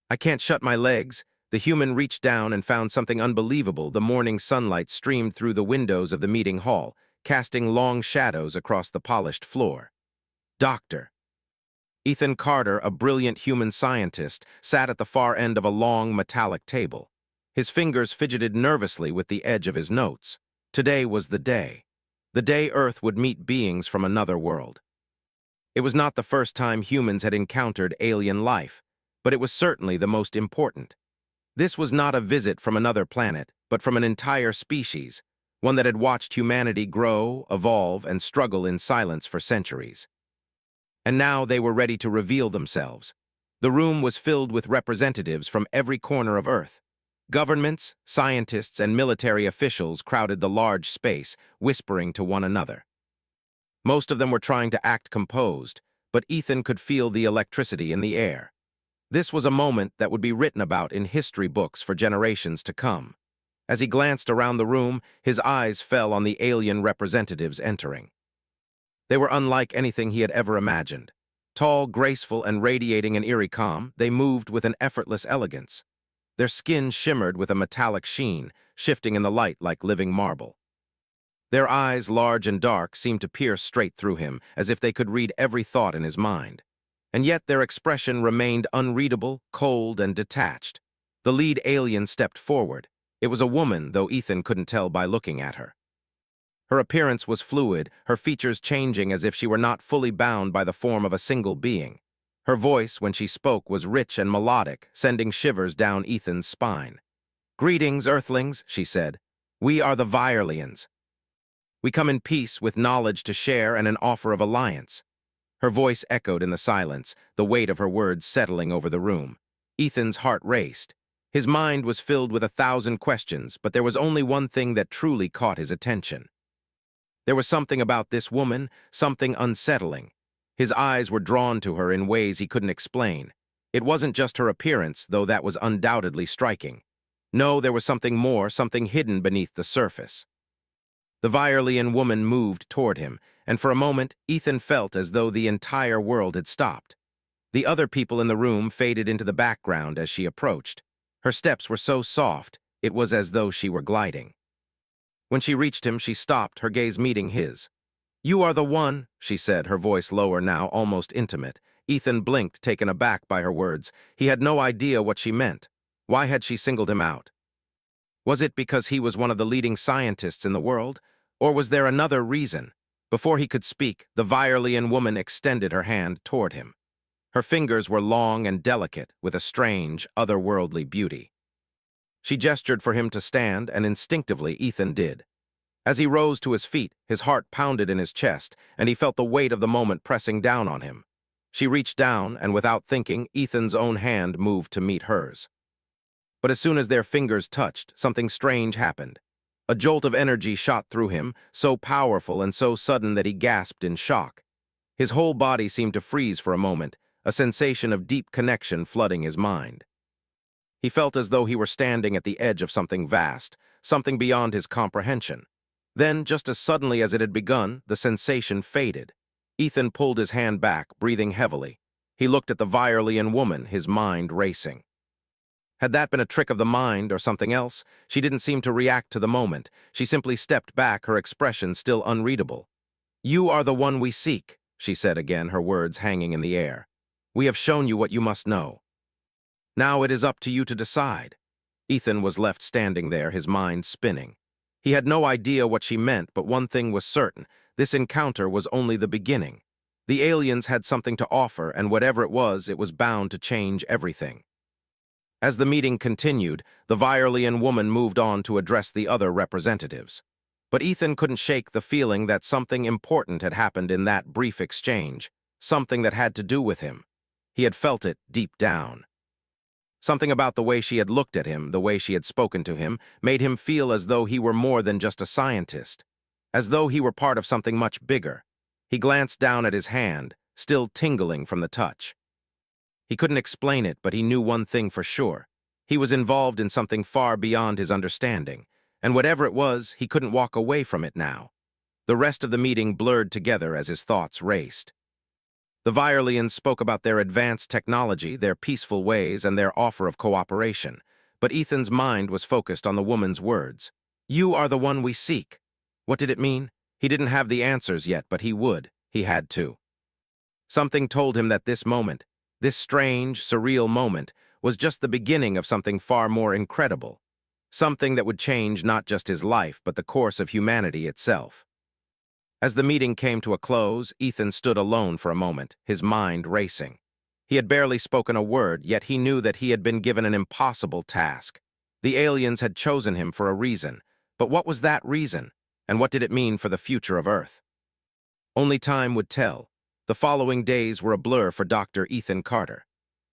I can't shut my legs. The human reached down and found something unbelievable. The morning sunlight streamed through the windows of the meeting hall, casting long shadows across the polished floor. Doctor. Ethan Carter, a brilliant human scientist, sat at the far end of a long, metallic table. His fingers fidgeted nervously with the edge of his notes. Today was the day. The day Earth would meet beings from another world. It was not the first time humans had encountered alien life, but it was certainly the most important. This was not a visit from another planet, but from an entire species, one that had watched humanity grow, evolve, and struggle in silence for centuries. And now they were ready to reveal themselves. The room was filled with representatives from every corner of Earth. Governments, scientists, and military officials crowded the large space, whispering to one another. Most of them were trying to act composed, but Ethan could feel the electricity in the air. This was a moment that would be written about in history books for generations to come. As he glanced around the room, his eyes fell on the alien representatives entering. They were unlike anything he had ever imagined. Tall, graceful, and radiating an eerie calm, they moved with an effortless elegance. Their skin shimmered with a metallic sheen, shifting in the light like living marble. Their eyes, large and dark, seemed to pierce straight through him, as if they could read every thought in his mind. And yet their expression remained unreadable, cold, and detached. The lead alien stepped forward. It was a woman, though Ethan couldn't tell by looking at her. Her appearance was fluid, her features changing as if she were not fully bound by the form of a single being. Her voice, when she spoke, was rich and melodic, sending shivers down Ethan's spine. "Greetings, Earthlings," she said. "We are the Virelians. We come in peace with knowledge to share and an offer of alliance." Her voice echoed in the silence, the weight of her words settling over the room. Ethan's heart raced. His mind was filled with 1,000 questions, but there was only one thing that truly caught his attention. There was something about this woman, something unsettling. His eyes were drawn to her in ways he couldn't explain. It wasn't just her appearance, though that was undoubtedly striking. No, there was something more, something hidden beneath the surface. The Virelian woman moved toward him, and for a moment, Ethan felt as though the entire world had stopped. The other people in the room faded into the background as she approached. Her steps were so soft, it was as though she were gliding. When she reached him, she stopped, her gaze meeting his. "You are the one," she said, her voice lower now, almost intimate. Ethan blinked, taken aback by her words. He had no idea what she meant. Why had she singled him out? Was it because he was one of the leading scientists in the world? Or was there another reason? Before he could speak, the Virelian woman extended her hand toward him. Her fingers were long and delicate, with a strange, otherworldly beauty. She gestured for him to stand, and instinctively Ethan did. As he rose to his feet, his heart pounded in his chest, and he felt the weight of the moment pressing down on him. She reached down, and without thinking, Ethan's own hand moved to meet hers. But as soon as their fingers touched, something strange happened. A jolt of energy shot through him, so powerful and so sudden that he gasped in shock. His whole body seemed to freeze for a moment, a sensation of deep connection flooding his mind. He felt as though he were standing at the edge of something vast, something beyond his comprehension. Then, just as suddenly as it had begun, the sensation faded. Ethan pulled his hand back, breathing heavily. He looked at the Virelian woman, his mind racing. Had that been a trick of the mind or something else? She didn't seem to react to the moment. She simply stepped back, her expression still unreadable. "You are the one we seek," she said again, her words hanging in the air. "We have shown you what you must know. Now it is up to you to decide." Ethan was left standing there, his mind spinning. He had no idea what she meant, but one thing was certain. This encounter was only the beginning. The aliens had something to offer, and whatever it was bound to change everything. As the meeting continued, the Virelian woman moved on to address the other representatives. But Ethan couldn't shake the feeling that something important had happened in that brief exchange, something that had to do with him. He had felt it deep down. Something about the way she had looked at him, the way she had spoken to him, made him feel as though he were more than just a scientist, as though he were part of something much bigger. He glanced down at his hand, still tingling from the touch. He couldn't explain it, but he knew one thing for sure. He was involved in something far beyond his understanding, and whatever it was, he couldn't walk away from it now. The rest of the meeting blurred together as his thoughts raced. The Violians spoke about their advanced technology, their peaceful ways, and their offer of cooperation. But Ethan's mind was focused on the woman's words. "You are the one we seek." What did it mean? He didn't have the answers yet, but he would. He had to. Something told him that this moment, this strange, surreal moment, was just the beginning of something far more incredible. Something that would change not just his life, but the course of humanity itself. As the meeting came to a close, Ethan stood alone for a moment, his mind racing. He had barely spoken a word, yet he knew that he had been given an impossible task. The aliens had chosen him for a reason, but what was that reason, and what did it mean for the future of Earth? Only time would tell. The following days were a blur for Dr. Ethan Carter.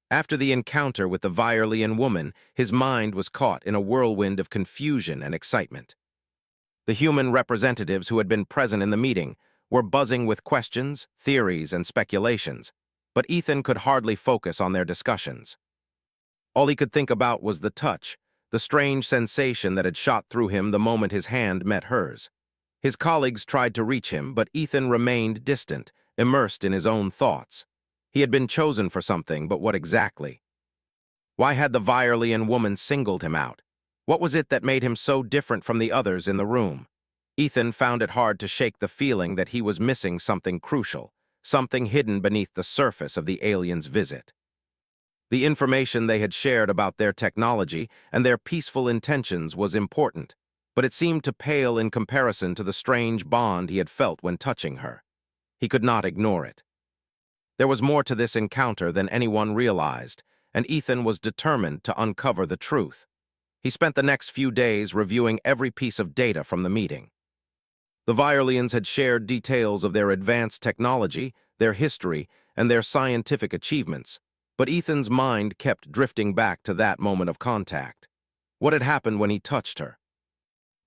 After the encounter with the Violian woman, his mind was caught in a whirlwind of confusion and excitement. The human representatives who had been present in the meeting were buzzing with questions, theories, and speculations, but Ethan could hardly focus on their discussions. All he could think about was the touch, the strange sensation that had shot through him the moment his hand met hers. His colleagues tried to reach him, but Ethan remained distant, immersed in his own thoughts. He had been chosen for something, but what exactly? Why had the Violian woman singled him out? What was it that made him so different from the others in the room? Ethan found it hard to shake the feeling that he was missing something crucial, something hidden beneath the surface of the aliens' visit. The information they had shared about their technology and their peaceful intentions was important, but it seemed to pale in comparison to the strange bond he had felt when touching her. He could not ignore it. There was more to this encounter than anyone realized, and Ethan was determined to uncover the truth. He spent the next few days reviewing every piece of data from the meeting. The Violians had shared details of their advanced technology, their history, and their scientific achievements, but Ethan's mind kept drifting back to that moment of contact. What had happened when he touched her?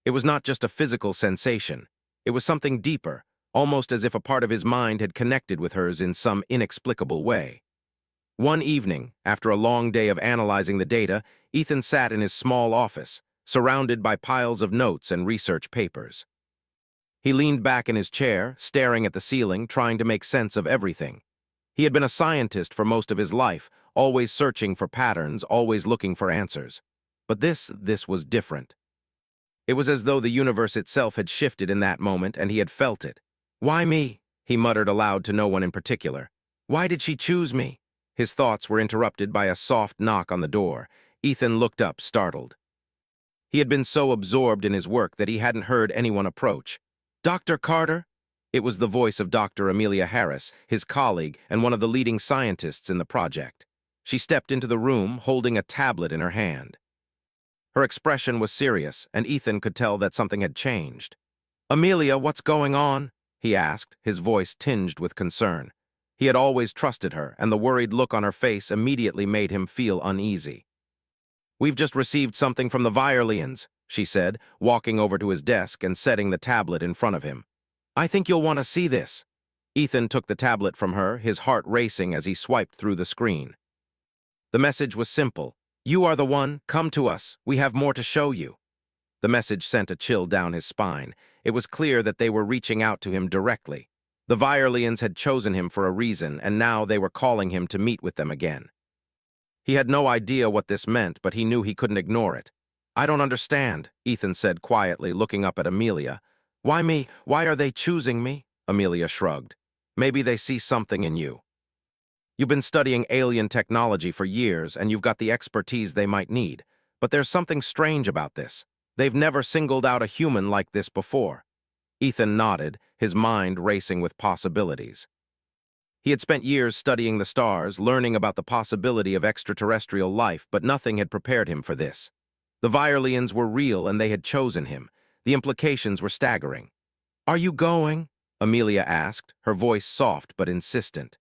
It was not just a physical sensation. It was something deeper, almost as if a part of his mind had connected with hers in some inexplicable way. One evening, after a long day of analyzing the data, Ethan sat in his small office, surrounded by piles of notes and research papers. He leaned back in his chair, staring at the ceiling, trying to make sense of everything. He had been a scientist for most of his life, always searching for patterns, always looking for answers. But this was different. It was as though the universe itself had shifted in that moment, and he had felt it. "Why me?" he muttered aloud to no one in particular. "Why did she choose me?" His thoughts were interrupted by a soft knock on the door. Ethan looked up, startled. He had been so absorbed in his work that he hadn't heard anyone approach. "Dr. Carter?" It was the voice of Dr. Amelia Harris, his colleague and one of the leading scientists in the project. She stepped into the room, holding a tablet in her hand. Her expression was serious, and Ethan could tell that something had changed. "Amelia, what's going on?" he asked, his voice tinged with concern. He had always trusted her, and the worried look on her face immediately made him feel uneasy. "We've just received something from the Violians," she said, walking over to his desk and setting the tablet in front of him. "I think you'll want to see this." Ethan took the tablet from her, his heart racing as he swiped through the screen. The message was simple. "You are the one, come to us, we have more to show you." The message sent a chill down his spine. It was clear that they were reaching out to him directly. The Violians had chosen him for a reason, and now they were calling him to meet with them again. He had no idea what this meant, but he knew he couldn't ignore it. "I don't understand," Ethan said quietly, looking up at Amelia. "Why me? Why are they choosing me?" Amelia shrugged. "Maybe they see something in you. You've been studying alien technology for years, and you've got the expertise they might need. But there's something strange about this. They've never singled out a human like this before." Ethan nodded, his mind racing with possibilities. He had spent years studying the stars, learning about the possibility of extraterrestrial life, but nothing had prepared him for this. The Violians were real, and they had chosen him. The implications were staggering. "Are you going?" Amelia asked, her voice soft but insistent.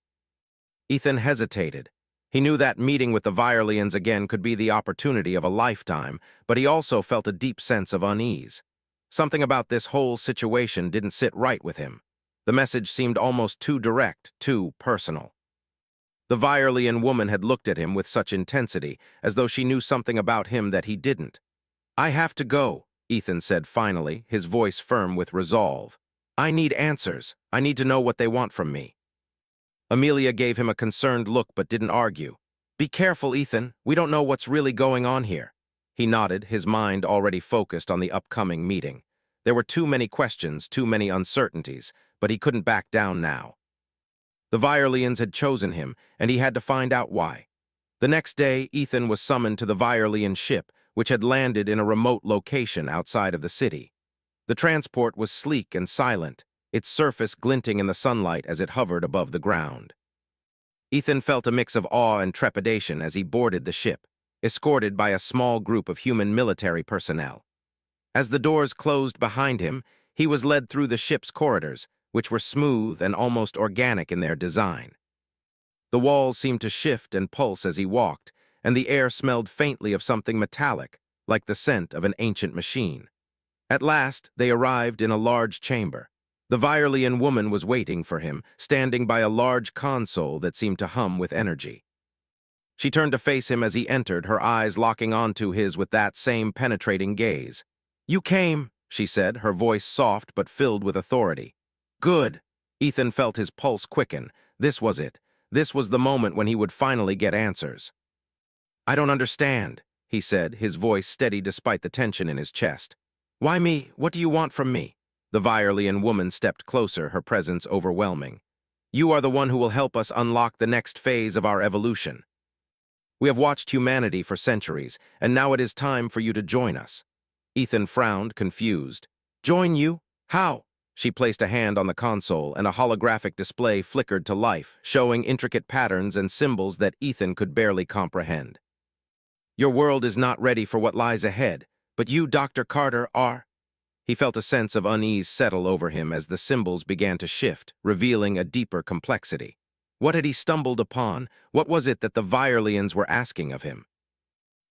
Ethan hesitated. He knew that meeting with the Violians again could be the opportunity of a lifetime, but he also felt a deep sense of unease. Something about this whole situation didn't sit right with him. The message seemed almost too direct, too personal. The Violian woman had looked at him with such intensity, as though she knew something about him that he didn't. "I have to go," Ethan said finally, his voice firm with resolve. "I need answers. I need to know what they want from me." Amelia gave him a concerned look but didn't argue. Be careful, Ethan. We don't know what's really going on here. He nodded, his mind already focused on the upcoming meeting. There were too many questions, too many uncertainties, but he couldn't back down now. The Viorlians had chosen him, and he had to find out why. The next day, Ethan was summoned to the Viorlian ship, which had landed in a remote location outside of the city. The transport was sleek and silent, its surface glinting in the sunlight as it hovered above the ground. Ethan felt a mix of awe and trepidation as he boarded the ship, escorted by a small group of human military personnel. As the doors closed behind him, he was led through the ship's corridors, which were smooth and almost organic in their design. The walls seemed to shift and pulse as he walked, and the air smelled faintly of something metallic, like the scent of an ancient machine. At last, they arrived in a large chamber. The Viorlian woman was waiting for him, standing by a large console that seemed to hum with energy. She turned to face him as he entered, her eyes locking onto his with that same penetrating gaze. "You came," she said, her voice soft but filled with authority. "Good." Ethan felt his pulse quicken. This was it. This was the moment when he would finally get answers. "I don't understand," he said, his voice steady despite the tension in his chest. "Why me? What do you want from me?" The Viorlian woman stepped closer, her presence overwhelming. "You are the one who will help us unlock the next phase of our evolution. We have watched humanity for centuries, and now it is time for you to join us." Ethan frowned, confused. "Join you? How?" She placed a hand on the console, and a holographic display flickered to life, showing intricate patterns and symbols that Ethan could barely comprehend. "Your world is not ready for what lies ahead, but you, Dr. Carter, are." He felt a sense of unease settle over him as the symbols began to shift, revealing a deeper complexity. What had he stumbled upon? What was it that the Viorlians were asking of him?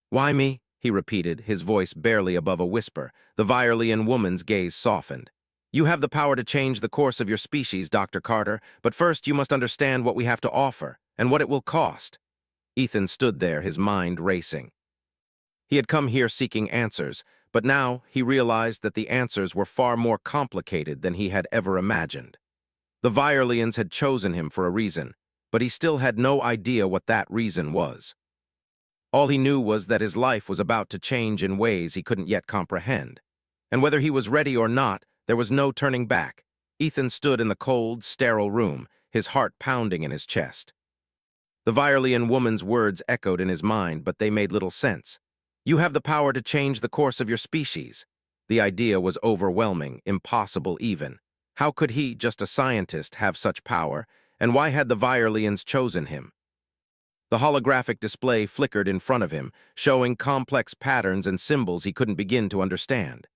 "Why me?" he repeated, his voice barely above a whisper. The Viorlian woman's gaze softened. "You have the power to change the course of your species, Dr. Carter, but first you must understand what we have to offer, and what it will cost." Ethan stood there, his mind racing. He had come here seeking answers, but now he realized that the answers were far more complicated than he had ever imagined. The Viorlians had chosen him for a reason, but he still had no idea what that reason was. All he knew was that his life was about to change in ways he couldn't yet comprehend. And whether he was ready or not, there was no turning back. Ethan stood in the cold, sterile room, his heart pounding in his chest. The Viorlian woman's words echoed in his mind, but they made little sense. "You have the power to change the course of your species." The idea was overwhelming, impossible even. How could he, just a scientist, have such power, and why had the Viorlians chosen him? The holographic display flickered in front of him, showing complex patterns and symbols he couldn't begin to understand.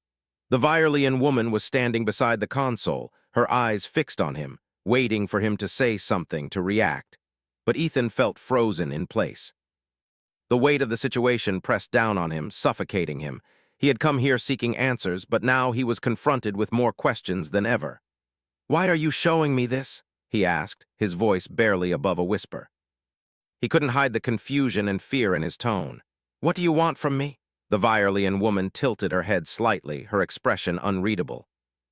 The Viorlian woman was standing beside the console, her eyes fixed on him, waiting for him to say something, to react. But Ethan felt frozen in place. The weight of the situation pressed down on him, suffocating him. He had come here seeking answers, but now he was confronted with more questions than ever. "Why are you showing me this?" he asked, his voice barely above a whisper. He couldn't hide the confusion and fear in his tone. "What do you want from me?" The Viorlian woman tilted her head slightly, her expression unreadable.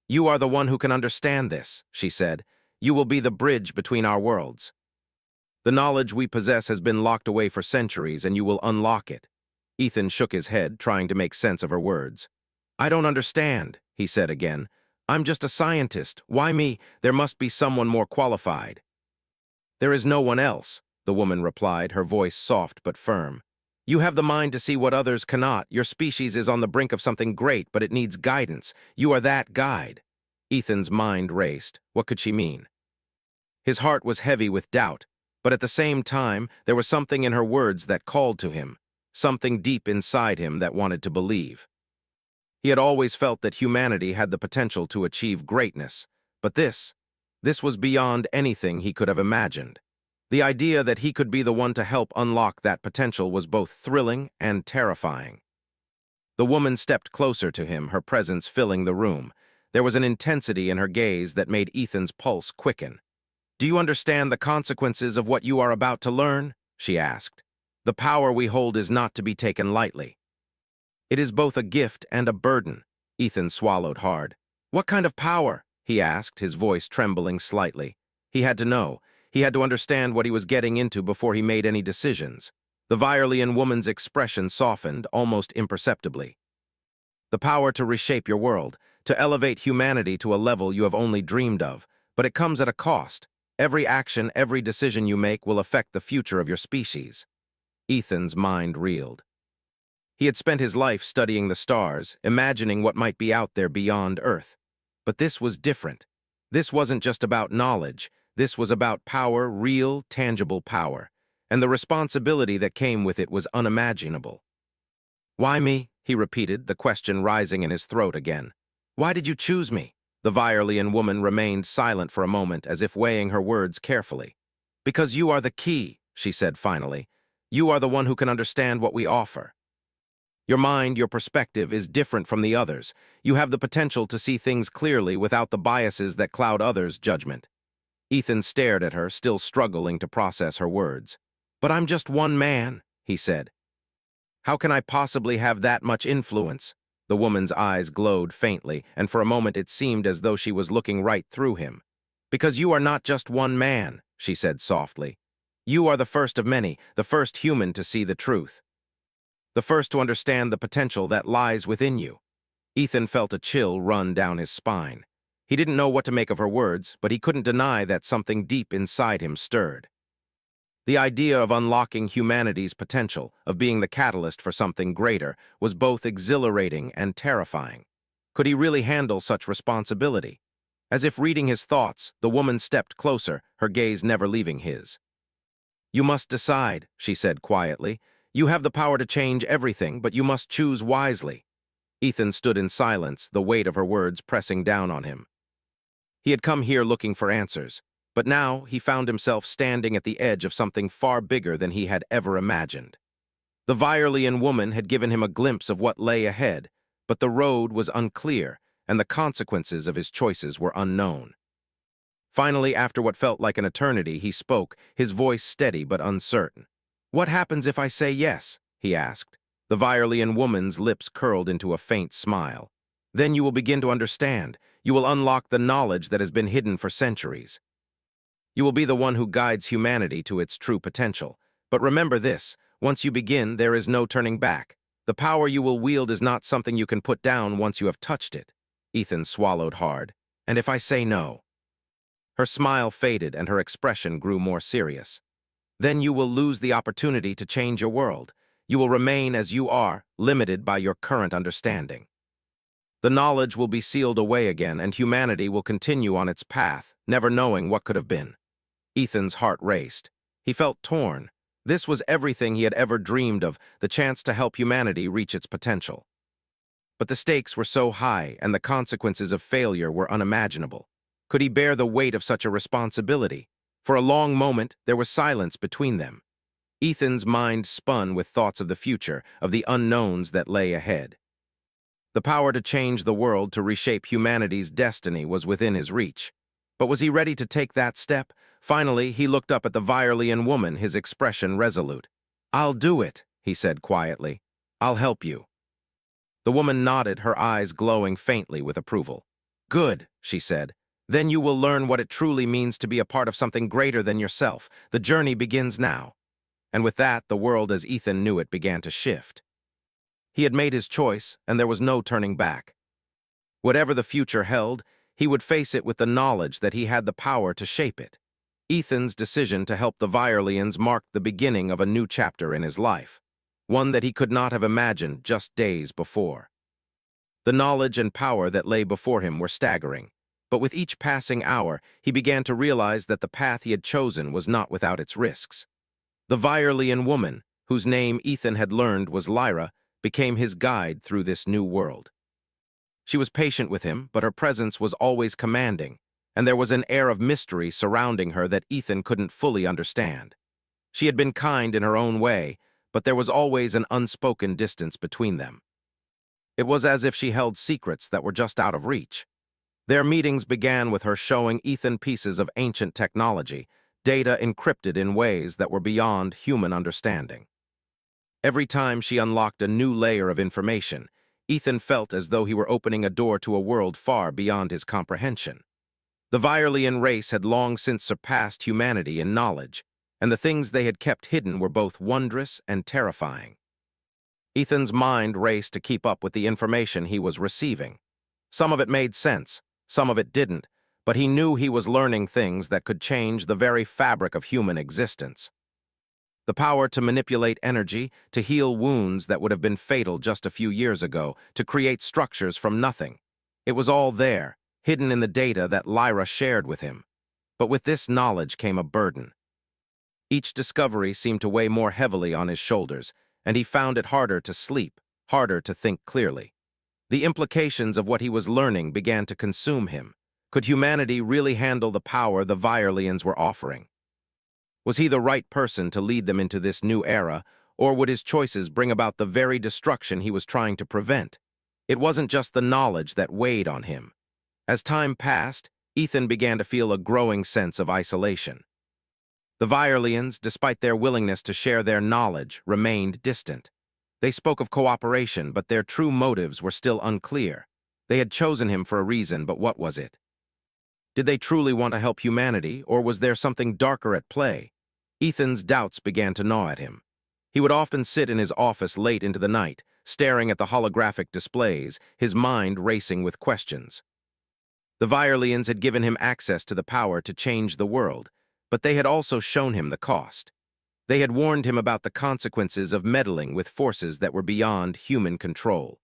"You are the one who can understand this," she said. "You will be the bridge between our worlds. The knowledge we possess has been locked away for centuries, and you will unlock it." Ethan shook his head, trying to make sense of her words. "I don't understand," he said again. "I'm just a scientist. Why me? There must be someone more qualified." "There is no one else," the woman replied, her voice soft but firm. "You have the mind to see what others cannot. Your species is on the brink of something great, but it needs guidance. You are that guide." Ethan's mind raced. What could she mean? His heart was heavy with doubt, but at the same time, there was something in her words that called to him, something deep inside him that wanted to believe. He had always felt that humanity had the potential to achieve greatness, but this was beyond anything he could have imagined. The idea that he could be the one to help unlock that potential was both thrilling and terrifying. The woman stepped closer to him, her presence filling the room. There was an intensity in her gaze that made Ethan's pulse quicken. "Do you understand the consequences of what you are about to learn?" she asked. "The power we hold is not to be taken lightly. It is both a gift and a burden." Ethan swallowed hard. "What kind of power?" he asked, his voice trembling slightly. He had to know. He had to understand what he was getting into before he made any decisions. The Violian woman's expression softened, almost imperceptibly. The power to reshape your world, to elevate humanity to a level you have only dreamed of, but it comes at a cost. Every action, every decision you make will affect the future of your species. Ethan's mind reeled. He had spent his life studying the stars, imagining what might be out there beyond Earth. But this was different. This wasn't just about knowledge. This was about power, real, tangible power. And the responsibility that came with it was unimaginable. "Why me?" he repeated, the question rising in his throat again. "Why did you choose me?" The Violian woman remained silent for a moment, as if weighing her words carefully. "Because you are the key," she said finally. "You are the one who can understand what we offer. Your mind, your perspective, is different from the others. You have the potential to see things clearly without the biases that cloud others' judgment." Ethan stared at her, still struggling to process her words. "But I'm just one man," he said. "How can I possibly have that much influence?" The woman's eyes glowed faintly, and for a moment it seemed as though she was looking right through him. "Because you are not just one man," she said softly. "You are the first of many, the first human to see the truth. The first to understand the potential that lies within you." Ethan felt a chill run down his spine. He didn't know what to make of her words, but he couldn't deny that something deep inside him stirred. The idea of unlocking humanity's potential, of being the catalyst for something greater, was both exhilarating and terrifying. Could he really handle such responsibility? As if reading his thoughts, the woman stepped closer, her gaze never leaving his. "You must decide," she said quietly. "You have the power to change everything, but you must choose wisely." Ethan stood in silence, the weight of her words pressing down on him. He had come here looking for answers, but now he found himself standing at the edge of something far bigger than he had ever imagined. The Violian woman had given him a glimpse of what lay ahead, but the road was unclear, and the consequences of his choices were unknown. Finally, after what felt like an eternity, he spoke, his voice steady but uncertain. "What happens if I say yes?" he asked. The Violian woman's lips curled into a faint smile. "Then you will begin to understand. You will unlock the knowledge that has been hidden for centuries. You will be the one who guides humanity to its true potential. But remember this, once you begin, there is no turning back. The power you will wield is not something you can put down once you have touched it." Ethan swallowed hard. "And if I say no?" Her smile faded and her expression grew more serious. "Then you will lose the opportunity to change your world. You will remain as you are, limited by your current understanding. The knowledge will be sealed away again, and humanity will continue on its path, never knowing what could have been." Ethan's heart raced. He felt torn. This was everything he had ever dreamed of, the chance to help humanity reach its potential. But the stakes were so high, and the consequences of failure were unimaginable. Could he bear the weight of such a responsibility? For a long moment, there was silence between them. Ethan's mind spun with thoughts of the future, of the unknowns that lay ahead. The power to change the world, to reshape humanity's destiny, was within his reach. But was he ready to take that step? Finally, he looked up at the Violian woman, his expression resolute. "I'll do it," he said quietly. "I'll help you." The woman nodded, her eyes glowing faintly with approval. "Good," she said. "Then you will learn what it truly means to be a part of something greater than yourself. The journey begins now." And with that, the world as Ethan knew it began to shift. He had made his choice, and there was no turning back. Whatever the future held, he would face it with the knowledge that he had the power to shape it. Ethan's decision to help the Violians marked the beginning of a new chapter in his life, one that he could not have imagined just days before. The knowledge and power that lay before him were staggering, but with each passing hour, he began to realize that the path he had chosen was not without its risks. The Violian woman, whose name Ethan had learned was Lyra, became his guide through this new world. She was patient with him, but her presence was always commanding, and there was an air of mystery surrounding her that Ethan couldn't fully understand. She had been kind in her own way, but there was always an unspoken distance between them. It was as if she held secrets that were just out of reach. Their meetings began with her showing Ethan pieces of ancient technology, data encrypted in ways that were beyond human understanding. Every time she unlocked a new layer of information, Ethan felt as though he were opening a door to a world far beyond his comprehension. The Violian race had long since surpassed humanity in knowledge, and the things they had kept hidden were both wondrous and terrifying. Ethan's mind raced to keep up with the information he was receiving. Some of it made sense, some of it didn't, but he knew he was learning things that could change the very fabric of human existence. The power to manipulate energy, to heal wounds that would have been fatal just a few years ago, to create structures from nothing. It was all there, hidden in the data that Lyra shared with him. But with this knowledge came a burden. Each discovery seemed to weigh more heavily on his shoulders, and he found it harder to sleep, harder to think clearly. The implications of what he was learning began to consume him. Could humanity really handle the power the Violians were offering? Was he the right person to lead them into this new era, or would his choices bring about the very destruction he was trying to prevent? It wasn't just the knowledge that weighed on him. As time passed, Ethan began to feel a growing sense of isolation. The Violians, despite their willingness to share their knowledge, remained distant. They spoke of cooperation, but their true motives were still unclear. They had chosen him for a reason, but what was it? Did they truly want to help humanity, or was there something darker at play? Ethan's doubts began to gnaw at him. He would often sit in his office late into the night, staring at the holographic displays, his mind racing with questions. The Violians had given him access to the power to change the world, but they had also shown him the cost. They had warned him about the consequences of meddling with forces that were beyond human control.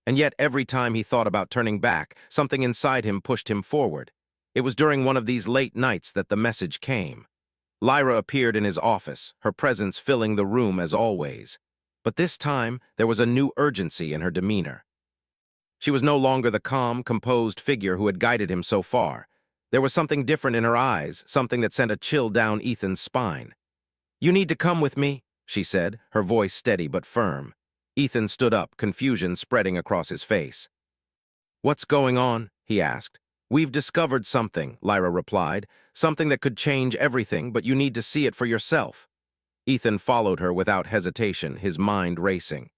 And yet every time he thought about turning back, something inside him pushed him forward. It was during one of these late nights that the message came. Lyra appeared in his office, her presence filling the room as always. But this time, there was a new urgency in her demeanor. She was no longer the calm, composed figure who had guided him so far. There was something different in her eyes, something that sent a chill down Ethan's spine. "You need to come with me," she said, her voice steady but firm. Ethan stood up, confusion spreading across his face. "What's going on?" he asked. "We've discovered something," Lyra replied, "something that could change everything, but you need to see it for yourself." Ethan followed her without hesitation, his mind racing.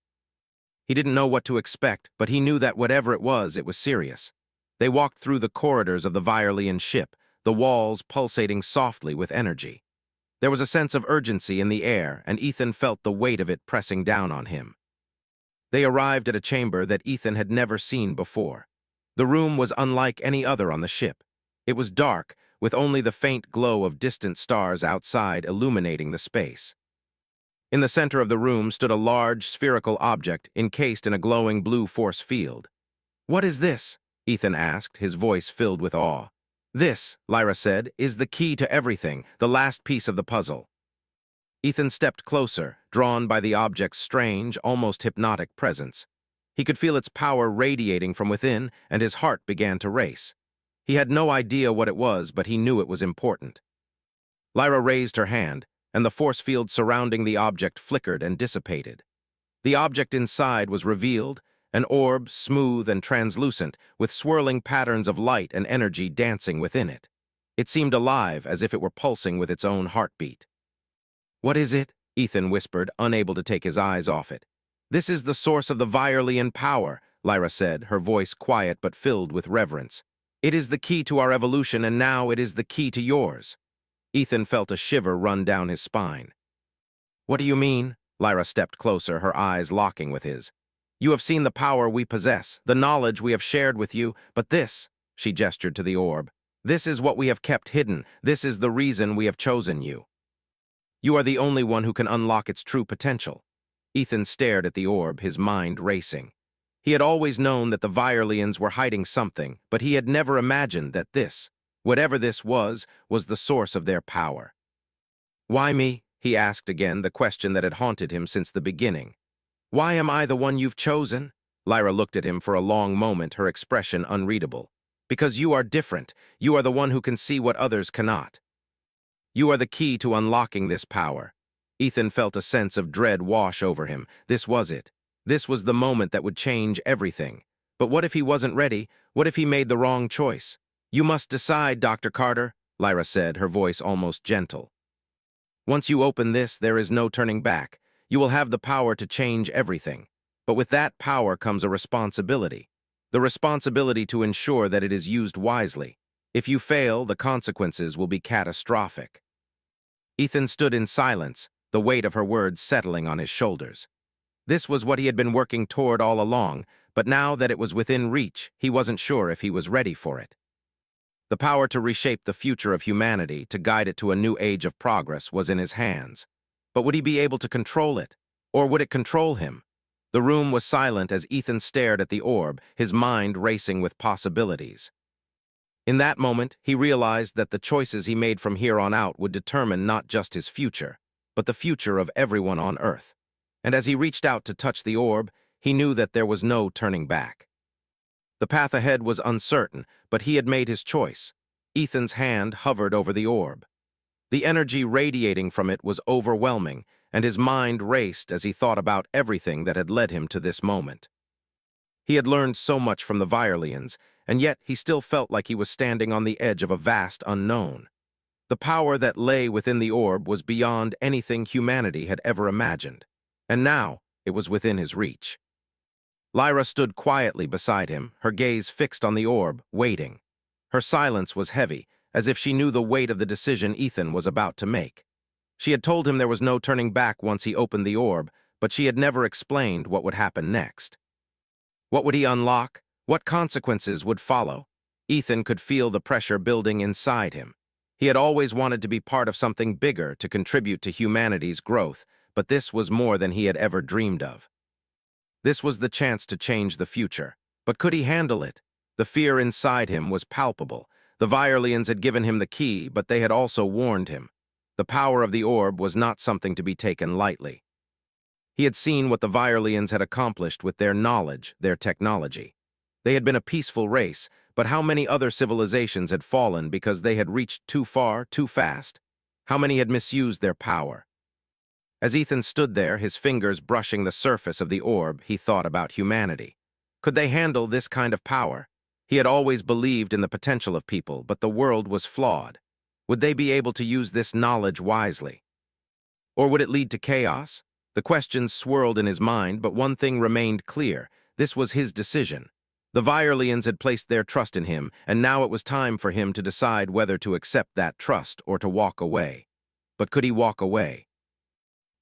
He didn't know what to expect, but he knew that whatever it was serious. They walked through the corridors of the Violian ship, the walls pulsating softly with energy. There was a sense of urgency in the air, and Ethan felt the weight of it pressing down on him. They arrived at a chamber that Ethan had never seen before. The room was unlike any other on the ship. It was dark, with only the faint glow of distant stars outside illuminating the space. In the center of the room stood a large, spherical object encased in a glowing blue force field. "What is this?" Ethan asked, his voice filled with awe. "This," Lyra said, "is the key to everything, the last piece of the puzzle." Ethan stepped closer, drawn by the object's strange, almost hypnotic presence. He could feel its power radiating from within, and his heart began to race. He had no idea what it was, but he knew it was important. Lyra raised her hand, and the force field surrounding the object flickered and dissipated. The object inside was revealed, an orb, smooth and translucent, with swirling patterns of light and energy dancing within it. It seemed alive, as if it were pulsing with its own heartbeat. "What is it?" Ethan whispered, unable to take his eyes off it. "This is the source of the Violian power," Lyra said, her voice quiet but filled with reverence. "It is the key to our evolution, and now it is the key to yours." Ethan felt a shiver run down his spine. "What do you mean?" Lyra stepped closer, her eyes locking with his. "You have seen the power we possess, the knowledge we have shared with you, but this," she gestured to the orb, "this is what we have kept hidden. This is the reason we have chosen you. You are the only one who can unlock its true potential." Ethan stared at the orb, his mind racing. He had always known that the Violians were hiding something, but he had never imagined that this, whatever this was the source of their power. "Why me?" he asked again, the question that had haunted him since the beginning. "Why am I the one you've chosen?" Lyra looked at him for a long moment, her expression unreadable. "Because you are different. You are the one who can see what others cannot. You are the key to unlocking this power." Ethan felt a sense of dread wash over him. This was it. This was the moment that would change everything. But what if he wasn't ready? What if he made the wrong choice? "You must decide, Dr. Carter," Lyra said, her voice almost gentle. "Once you open this, there is no turning back. You will have the power to change everything. But with that power comes a responsibility. The responsibility to ensure that it is used wisely. If you fail, the consequences will be catastrophic. Ethan stood in silence, the weight of her words settling on his shoulders. This was what he had been working toward all along, but now that it was within reach, he wasn't sure if he was ready for it. The power to reshape the future of humanity, to guide it to a new age of progress, was in his hands. But would he be able to control it? Or would it control him? The room was silent as Ethan stared at the orb, his mind racing with possibilities. In that moment, he realized that the choices he made from here on out would determine not just his future, but the future of everyone on Earth. And as he reached out to touch the orb, he knew that there was no turning back. The path ahead was uncertain, but he had made his choice. Ethan's hand hovered over the orb. The energy radiating from it was overwhelming, and his mind raced as he thought about everything that had led him to this moment. He had learned so much from the Virelians, and yet he still felt like he was standing on the edge of a vast unknown. The power that lay within the orb was beyond anything humanity had ever imagined, and now it was within his reach. Lyra stood quietly beside him, her gaze fixed on the orb, waiting. Her silence was heavy, as if she knew the weight of the decision Ethan was about to make. She had told him there was no turning back once he opened the orb, but she had never explained what would happen next. What would he unlock? What consequences would follow? Ethan could feel the pressure building inside him. He had always wanted to be part of something bigger to contribute to humanity's growth, but this was more than he had ever dreamed of. This was the chance to change the future. But could he handle it? The fear inside him was palpable. The Virelians had given him the key, but they had also warned him. The power of the orb was not something to be taken lightly. He had seen what the Virelians had accomplished with their knowledge, their technology. They had been a peaceful race, but how many other civilizations had fallen because they had reached too far, too fast? How many had misused their power? As Ethan stood there, his fingers brushing the surface of the orb, he thought about humanity. Could they handle this kind of power? He had always believed in the potential of people, but the world was flawed. Would they be able to use this knowledge wisely? Or would it lead to chaos? The questions swirled in his mind, but one thing remained clear. This was his decision. The Virelians had placed their trust in him, and now it was time for him to decide whether to accept that trust or to walk away. But could he walk away?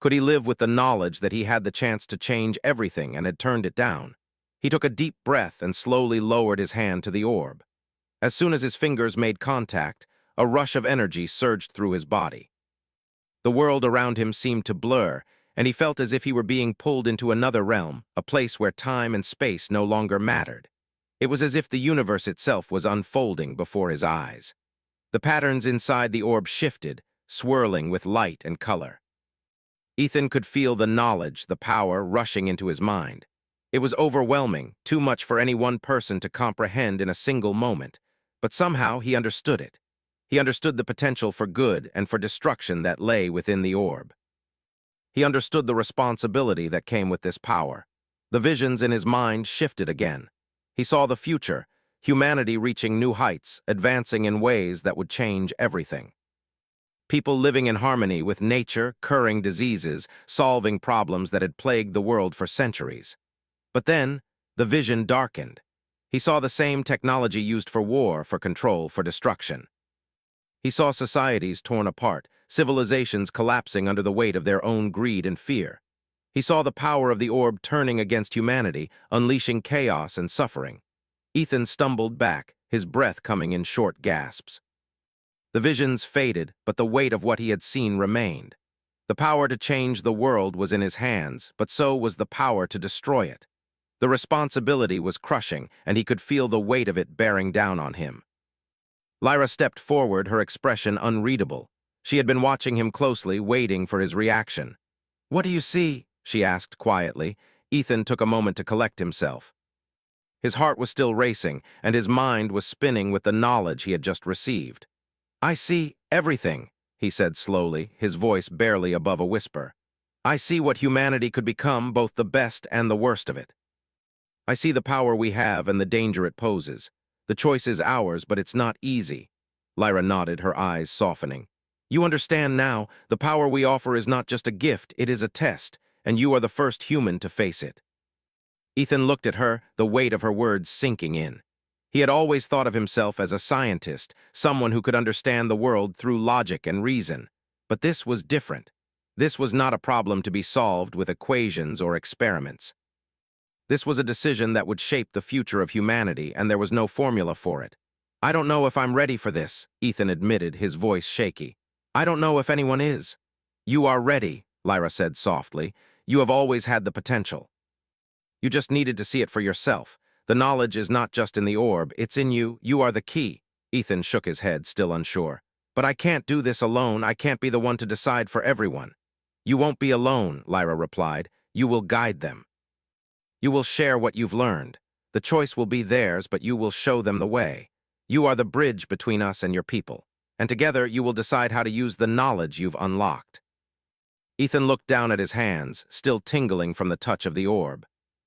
Could he live with the knowledge that he had the chance to change everything and had turned it down? He took a deep breath and slowly lowered his hand to the orb. As soon as his fingers made contact, a rush of energy surged through his body. The world around him seemed to blur, and he felt as if he were being pulled into another realm, a place where time and space no longer mattered. It was as if the universe itself was unfolding before his eyes. The patterns inside the orb shifted, swirling with light and color. Ethan could feel the knowledge, the power rushing into his mind. It was overwhelming, too much for any one person to comprehend in a single moment, but somehow he understood it. He understood the potential for good and for destruction that lay within the orb. He understood the responsibility that came with this power. The visions in his mind shifted again. He saw the future, humanity reaching new heights, advancing in ways that would change everything. People living in harmony with nature, curing diseases, solving problems that had plagued the world for centuries. But then, the vision darkened. He saw the same technology used for war, for control, for destruction. He saw societies torn apart, civilizations collapsing under the weight of their own greed and fear. He saw the power of the orb turning against humanity, unleashing chaos and suffering. Ethan stumbled back, his breath coming in short gasps. The visions faded, but the weight of what he had seen remained. The power to change the world was in his hands, but so was the power to destroy it. The responsibility was crushing, and he could feel the weight of it bearing down on him. Lyra stepped forward, her expression unreadable. She had been watching him closely, waiting for his reaction. "What do you see?" she asked quietly. Ethan took a moment to collect himself. His heart was still racing, and his mind was spinning with the knowledge he had just received. "I see everything," he said slowly, his voice barely above a whisper. "I see what humanity could become, both the best and the worst of it. I see the power we have and the danger it poses. The choice is ours, but it's not easy." Lyra nodded, her eyes softening. "You understand now, the power we offer is not just a gift, it is a test, and you are the first human to face it." Ethan looked at her, the weight of her words sinking in. He had always thought of himself as a scientist, someone who could understand the world through logic and reason. But this was different. This was not a problem to be solved with equations or experiments. This was a decision that would shape the future of humanity, and there was no formula for it. "I don't know if I'm ready for this," Ethan admitted, his voice shaky. "I don't know if anyone is." "You are ready," Lyra said softly. "You have always had the potential. You just needed to see it for yourself. The knowledge is not just in the orb, it's in you. You are the key." Ethan shook his head, still unsure. "But I can't do this alone. I can't be the one to decide for everyone." "You won't be alone," Lyra replied. "You will guide them. You will share what you've learned. The choice will be theirs, but you will show them the way. You are the bridge between us and your people, and together you will decide how to use the knowledge you've unlocked." Ethan looked down at his hands, still tingling from the touch of the orb.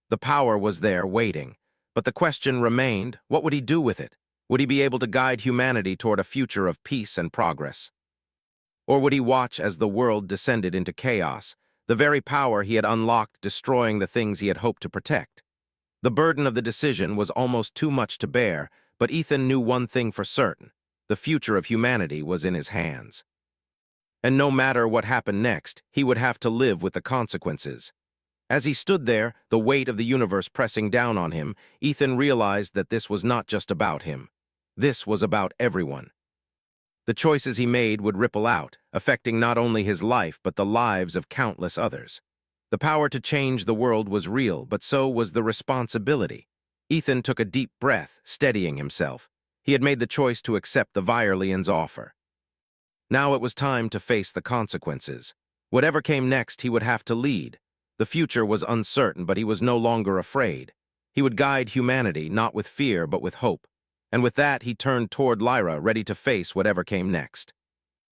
The power was there, waiting. But the question remained, what would he do with it? Would he be able to guide humanity toward a future of peace and progress? Or would he watch as the world descended into chaos, the very power he had unlocked destroying the things he had hoped to protect? The burden of the decision was almost too much to bear, but Ethan knew one thing for certain: the future of humanity was in his hands. And no matter what happened next, he would have to live with the consequences. As he stood there, the weight of the universe pressing down on him, Ethan realized that this was not just about him. This was about everyone. The choices he made would ripple out, affecting not only his life but the lives of countless others. The power to change the world was real, but so was the responsibility. Ethan took a deep breath, steadying himself. He had made the choice to accept the Virelian's offer. Now it was time to face the consequences. Whatever came next, he would have to lead. The future was uncertain, but he was no longer afraid. He would guide humanity, not with fear, but with hope. And with that, he turned toward Lyra, ready to face whatever came next.